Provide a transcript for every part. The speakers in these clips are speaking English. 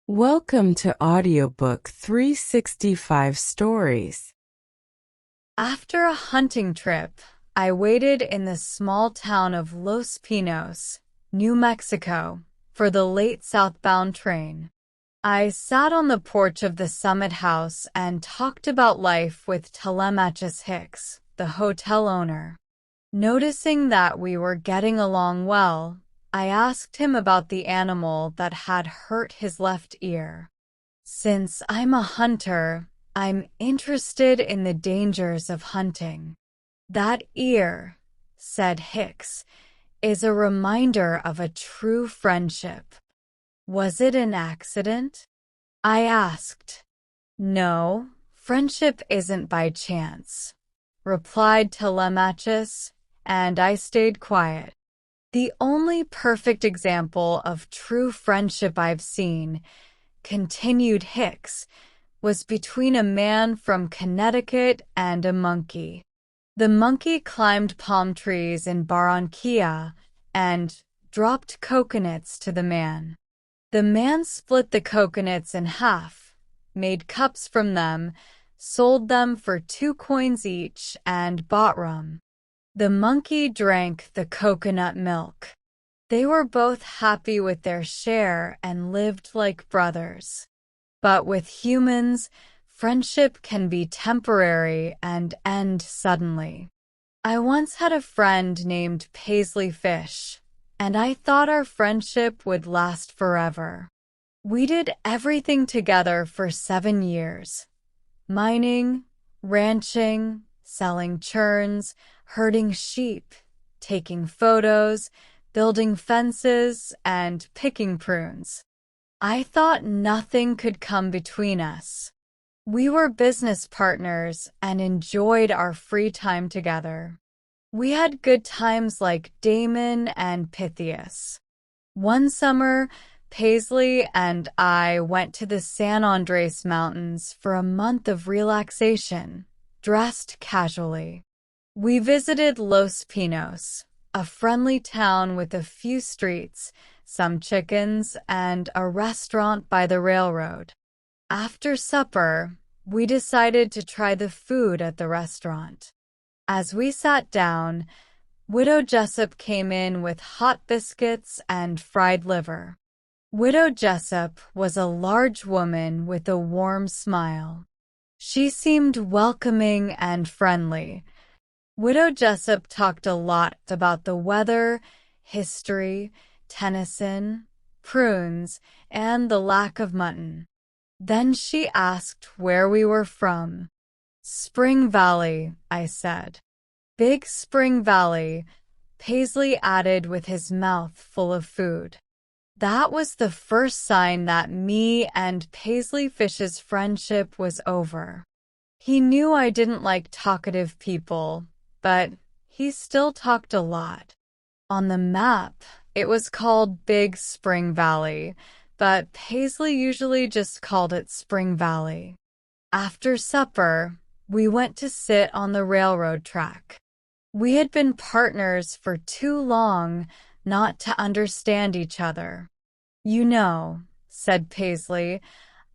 Welcome to Audiobook 365 Stories. After a hunting trip, I waited in the small town of Los Pinos, New Mexico, for the late southbound train. I sat on the porch of the Summit House and talked about life with Telemachus Hicks, the hotel owner. Noticing that we were getting along well, I asked him about the animal that had hurt his left ear. Since I'm a hunter, I'm interested in the dangers of hunting. That ear, said Hicks, is a reminder of a true friendship. Was it an accident? I asked. No, friendship isn't by chance, replied Telemachus, and I stayed quiet. The only perfect example of true friendship I've seen, continued Hicks, was between a man from Connecticut and a monkey. The monkey climbed palm trees in Barranquilla and dropped coconuts to the man. The man split the coconuts in half, made cups from them, sold them for 2 coins each, and bought rum. The monkey drank the coconut milk. They were both happy with their share and lived like brothers. But with humans, friendship can be temporary and end suddenly. I once had a friend named Paisley Fish, and I thought our friendship would last forever. We did everything together for 7 years. Mining, ranching, selling churns, herding sheep, taking photos, building fences, and picking prunes. I thought nothing could come between us. We were business partners and enjoyed our free time together. We had good times like Damon and Pythias. One summer, Paisley and I went to the San Andres Mountains for a month of relaxation, dressed casually. We visited Los Pinos, a friendly town with a few streets, some chickens, and a restaurant by the railroad. After supper, we decided to try the food at the restaurant. As we sat down, Widow Jessup came in with hot biscuits and fried liver. Widow Jessup was a large woman with a warm smile. She seemed welcoming and friendly. Widow Jessup talked a lot about the weather, history, Tennyson, prunes, and the lack of mutton. Then she asked where we were from. Spring Valley, I said. Big Spring Valley, Paisley added with his mouth full of food. That was the first sign that me and Paisley Fish's friendship was over. He knew I didn't like talkative people, but he still talked a lot. On the map, it was called Big Spring Valley, but Paisley usually just called it Spring Valley. After supper, we went to sit on the railroad track. We had been partners for too long not to understand each other. You know, said Paisley,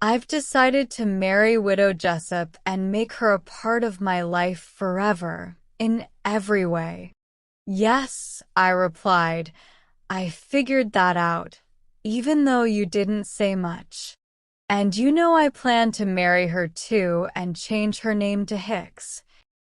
I've decided to marry Widow Jessup and make her a part of my life forever, in every way. Yes, I replied, I figured that out, even though you didn't say much. And you know I plan to marry her too and change her name to Hicks.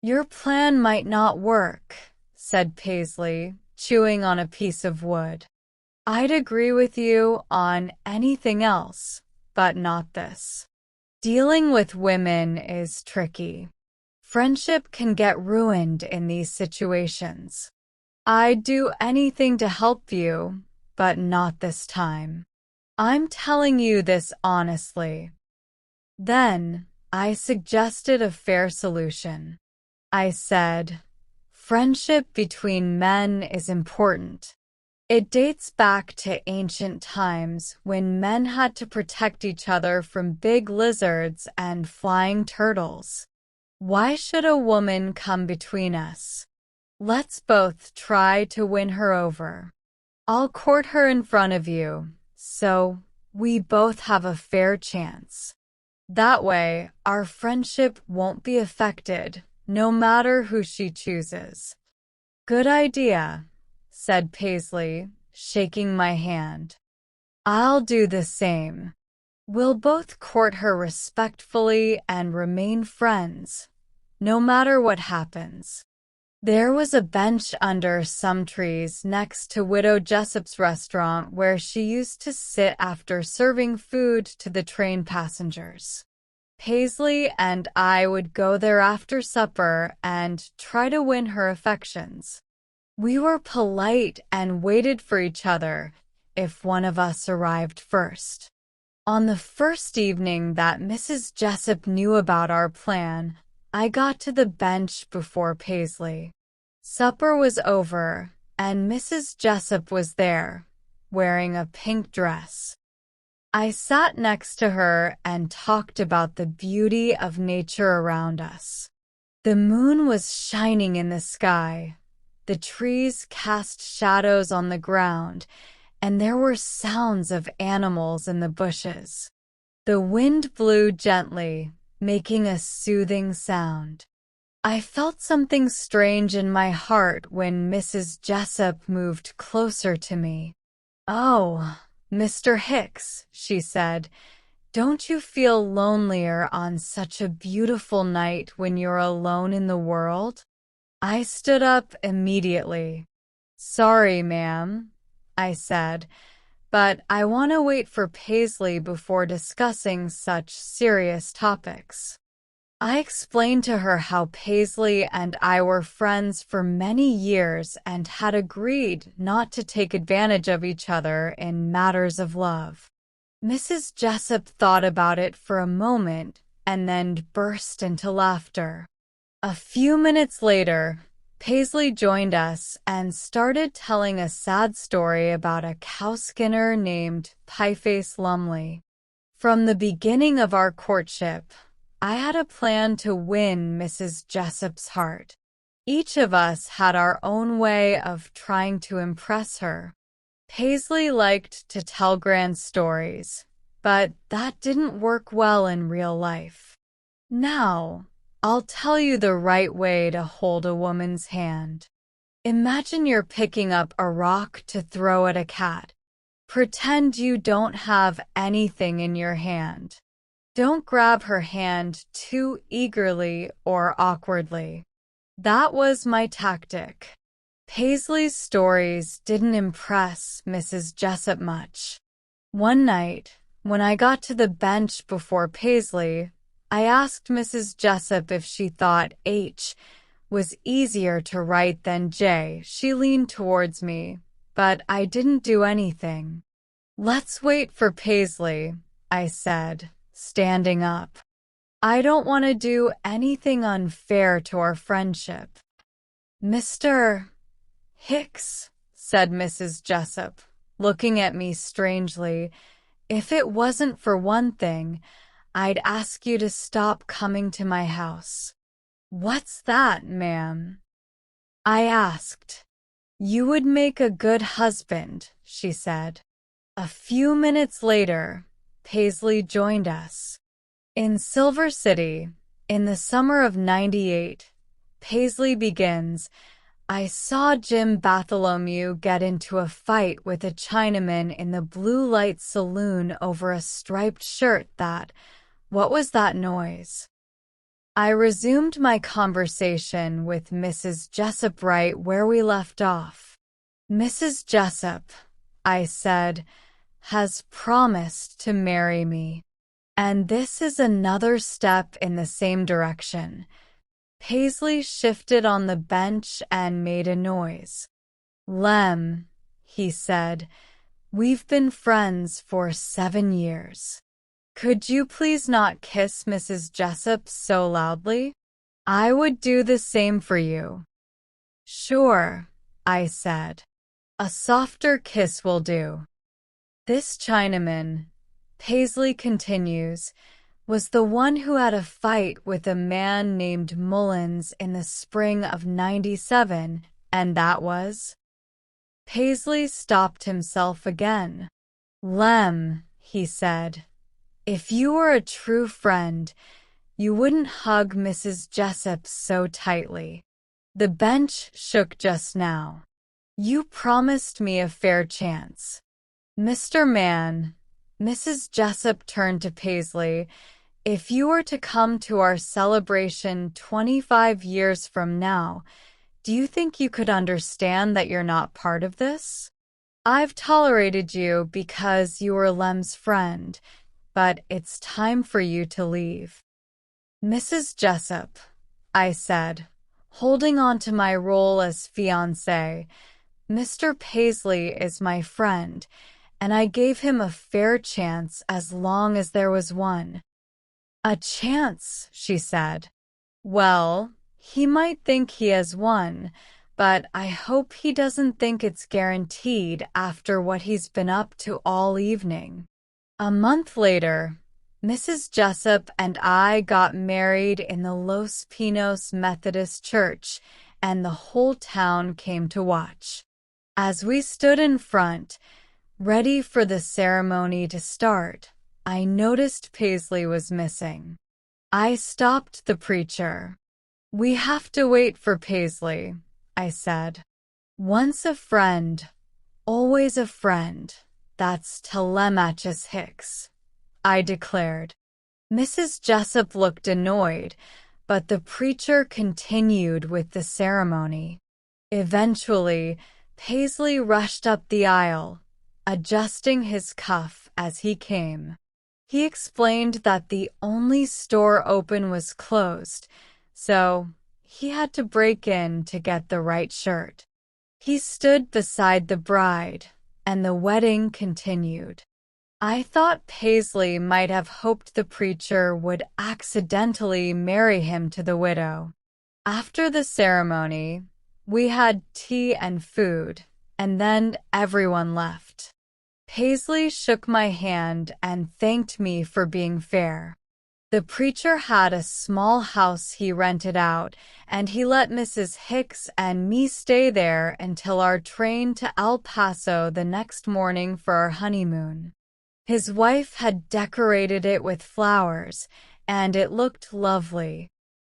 Your plan might not work, said Paisley, chewing on a piece of wood. I'd agree with you on anything else, but not this. Dealing with women is tricky. Friendship can get ruined in these situations. I'd do anything to help you, but not this time. I'm telling you this honestly. Then, I suggested a fair solution. I said, friendship between men is important. It dates back to ancient times when men had to protect each other from big lizards and flying turtles. Why should a woman come between us? Let's both try to win her over. I'll court her in front of you, so we both have a fair chance. That way, our friendship won't be affected, no matter who she chooses. Good idea, said Paisley, shaking my hand. I'll do the same. We'll both court her respectfully and remain friends, no matter what happens. There was a bench under some trees next to Widow Jessup's restaurant where she used to sit after serving food to the train passengers. Paisley and I would go there after supper and try to win her affections. We were polite and waited for each other if one of us arrived first. On the first evening that Mrs. Jessup knew about our plan, I got to the bench before Paisley. Supper was over, and Mrs. Jessup was there, wearing a pink dress. I sat next to her and talked about the beauty of nature around us. The moon was shining in the sky. The trees cast shadows on the ground, and there were sounds of animals in the bushes. The wind blew gently, making a soothing sound. I felt something strange in my heart when Mrs. Jessup moved closer to me. "Oh, Mr. Hicks," she said, "don't you feel lonelier on such a beautiful night when you're alone in the world?" I stood up immediately. "Sorry, ma'am," I said, "but I want to wait for Paisley before discussing such serious topics." I explained to her how Paisley and I were friends for many years and had agreed not to take advantage of each other in matters of love. Mrs. Jessup thought about it for a moment and then burst into laughter. A few minutes later, Paisley joined us and started telling a sad story about a cowskinner named Pieface Lumley. From the beginning of our courtship, I had a plan to win Mrs. Jessup's heart. Each of us had our own way of trying to impress her. Paisley liked to tell grand stories, but that didn't work well in real life. Now, I'll tell you the right way to hold a woman's hand. Imagine you're picking up a rock to throw at a cat. Pretend you don't have anything in your hand. Don't grab her hand too eagerly or awkwardly. That was my tactic. Paisley's stories didn't impress Mrs. Jessup much. One night, when I got to the bench before Paisley, I asked Mrs. Jessup if she thought H was easier to write than J. She leaned towards me, but I didn't do anything. "Let's wait for Paisley," I said, standing up. "I don't want to do anything unfair to our friendship." "Mr. Hicks," said Mrs. Jessup, looking at me strangely, "if it wasn't for one thing, I'd ask you to stop coming to my house." "What's that, ma'am?" I asked. "You would make a good husband," she said. A few minutes later, Paisley joined us. In Silver City, in the summer of '98, Paisley begins, "I saw Jim Bartholomew get into a fight with a Chinaman in the Blue Light Saloon over a striped shirt what was that noise?" I resumed my conversation with Mrs. Jessup right where we left off. "Mrs. Jessup," I said, "has promised to marry me. And this is another step in the same direction." Paisley shifted on the bench and made a noise. "Lem," he said, "we've been friends for 7 years. Could you please not kiss Mrs. Jessup so loudly? I would do the same for you." "Sure," I said. "A softer kiss will do." This Chinaman, Paisley continues, was the one who had a fight with a man named Mullins in the spring of '97, and that was? Paisley stopped himself again. "Lem," he said. If you were a true friend, you wouldn't hug Mrs. Jessup so tightly. The bench shook just now. You promised me a fair chance. Mr. Mann, Mrs. Jessup turned to Paisley. If you were to come to our celebration 25 years from now, do you think you could understand that you're not part of this? I've tolerated you because you were Lem's friend, but it's time for you to leave. Mrs. Jessup, I said, holding on to my role as fiancé, Mr. Paisley is my friend, and I gave him a fair chance as long as there was one. A chance, she said. Well, he might think he has won, but I hope he doesn't think it's guaranteed after what he's been up to all evening. A month later, Mrs. Jessup and I got married in the Los Pinos Methodist Church, and the whole town came to watch. As we stood in front, ready for the ceremony to start, I noticed Paisley was missing. I stopped the preacher. We have to wait for Paisley, I said. Once a friend, always a friend. That's Telemachus Hicks, I declared. Mrs. Jessup looked annoyed, but the preacher continued with the ceremony. Eventually, Paisley rushed up the aisle, adjusting his cuff as he came. He explained that the only store open was closed, so he had to break in to get the right shirt. He stood beside the bride, and the wedding continued. I thought Paisley might have hoped the preacher would accidentally marry him to the widow. After the ceremony, we had tea and food, and then everyone left. Paisley shook my hand and thanked me for being fair. The preacher had a small house he rented out, and he let Mrs. Hicks and me stay there until our train to El Paso the next morning for our honeymoon. His wife had decorated it with flowers, and it looked lovely.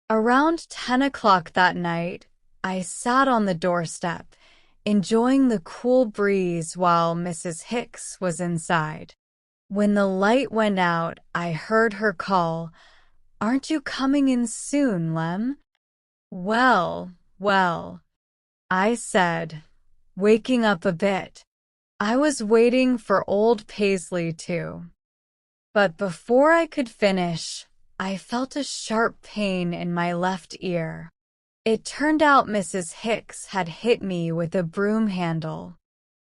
Around 10 o'clock that night, I sat on the doorstep, enjoying the cool breeze while Mrs. Hicks was inside. When the light went out, I heard her call, "Aren't you coming in soon, Lem?" Well, I said, waking up a bit. I was waiting for old Paisley too. But before I could finish, I felt a sharp pain in my left ear. It turned out Mrs. Hicks had hit me with a broom handle.